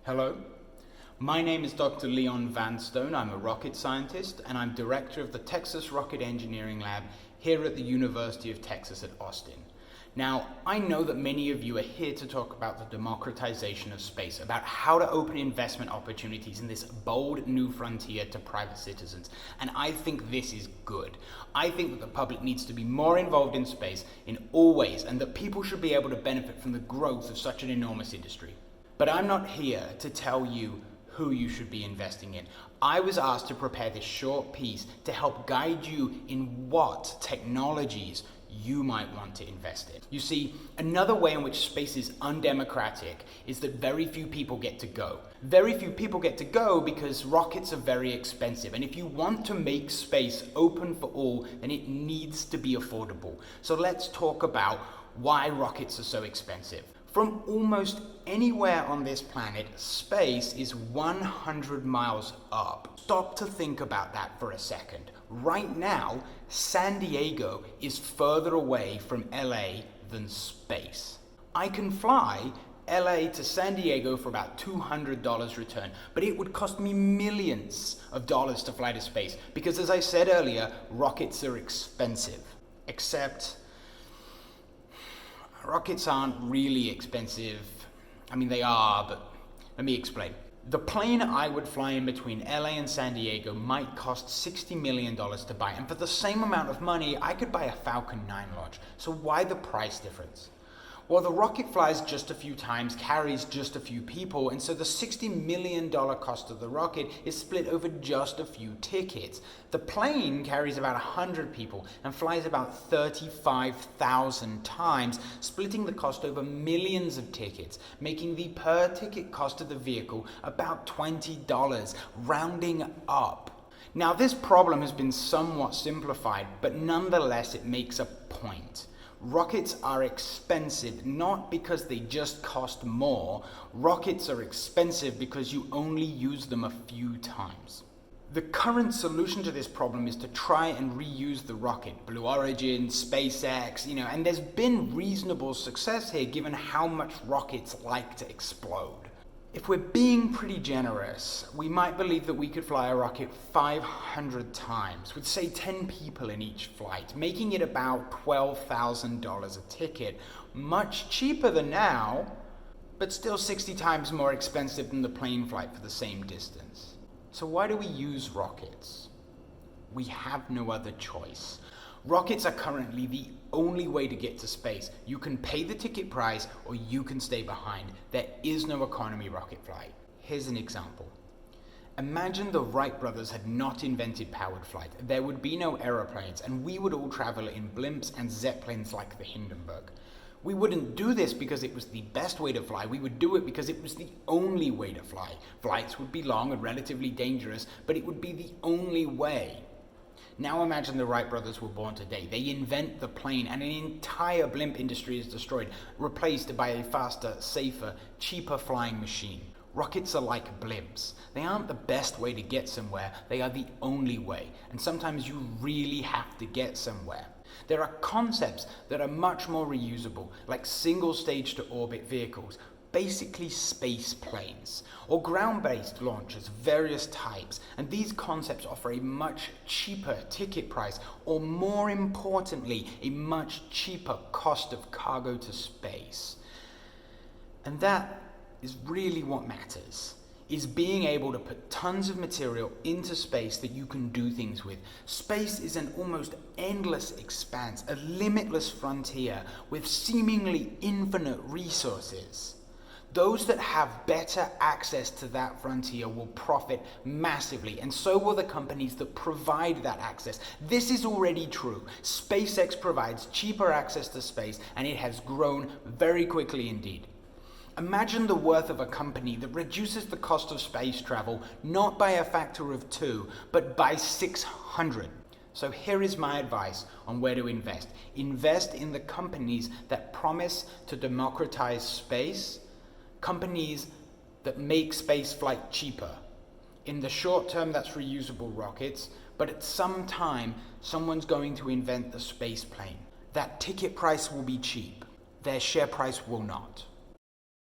Hello, my name is Dr. Leon Vanstone. I'm a rocket scientist and I'm director of the Texas Rocket Engineering Lab here at the University of Texas at Austin. Now, I know that many of you are here to talk about the democratization of space, about how to open investment opportunities in this bold new frontier to private citizens. And I think this is good. I think that the public needs to be more involved in space in all ways, and that people should be able to benefit from the growth of such an enormous industry. But I'm not here to tell you who you should be investing in. I was asked to prepare this short piece to help guide you in what technologies you might want to invest in. You see, another way in which space is undemocratic is that very few people get to go. Very few people get to go because rockets are very expensive. And if you want to make space open for all, then it needs to be affordable. So let's talk about why rockets are so expensive. From almost anywhere on this planet, space is 100 miles up. Stop to think about that for a second. Right now, San Diego is further away from LA than space. I can fly LA to San Diego for about $200 return, but it would cost me millions of dollars to fly to space because, as I said earlier, rockets are expensive. Except rockets aren't really expensive. I mean, they are, but let me explain. The plane I would fly in between LA and San Diego might cost $60 million to buy, and for the same amount of money, I could buy a Falcon 9 launch. So why the price difference? Well, the rocket flies just a few times, carries just a few people, and so the $60 million cost of the rocket is split over just a few tickets. The plane carries about 100 people and flies about 35,000 times, splitting the cost over millions of tickets, making the per ticket cost of the vehicle about $20, rounding up. Now, this problem has been somewhat simplified, but nonetheless it makes a point. Rockets are expensive not because they just cost more. Rockets are expensive because you only use them a few times. The current solution to this problem is to try and reuse the rocket. Blue Origin, SpaceX, and there's been reasonable success here given how much rockets like to explode. If we're being pretty generous, we might believe that we could fly a rocket 500 times, with say 10 people in each flight, making it about $12,000 a ticket. Much cheaper than now, but still 60 times more expensive than the plane flight for the same distance. So why do we use rockets? We have no other choice. Rockets are currently the only way to get to space. You can pay the ticket price or you can stay behind. There is no economy rocket flight. Here's an example. Imagine the Wright brothers had not invented powered flight. There would be no aeroplanes and we would all travel in blimps and zeppelins like the Hindenburg. We wouldn't do this because it was the best way to fly. We would do it because it was the only way to fly. Flights would be long and relatively dangerous, but it would be the only way. Now imagine the Wright brothers were born today. They invent the plane and an entire blimp industry is destroyed, replaced by a faster, safer, cheaper flying machine. Rockets are like blimps. They aren't the best way to get somewhere, they are the only way. And sometimes you really have to get somewhere. There are concepts that are much more reusable, like single stage to orbit vehicles, basically space planes, or ground-based launchers of various types, and these concepts offer a much cheaper ticket price, or more importantly, a much cheaper cost of cargo to space. And that is really what matters, is being able to put tons of material into space that you can do things with. Space is an almost endless expanse, a limitless frontier with seemingly infinite resources. Those that have better access to that frontier will profit massively, and so will the companies that provide that access. This is already true. SpaceX provides cheaper access to space, and it has grown very quickly indeed. Imagine the worth of a company that reduces the cost of space travel not by a factor of 2, but by 600. So here is my advice on where to invest. Invest in the companies that promise to democratize space, companies that make space flight cheaper. In the short term, that's reusable rockets, but at some time, someone's going to invent the space plane. That ticket price will be cheap. Their share price will not.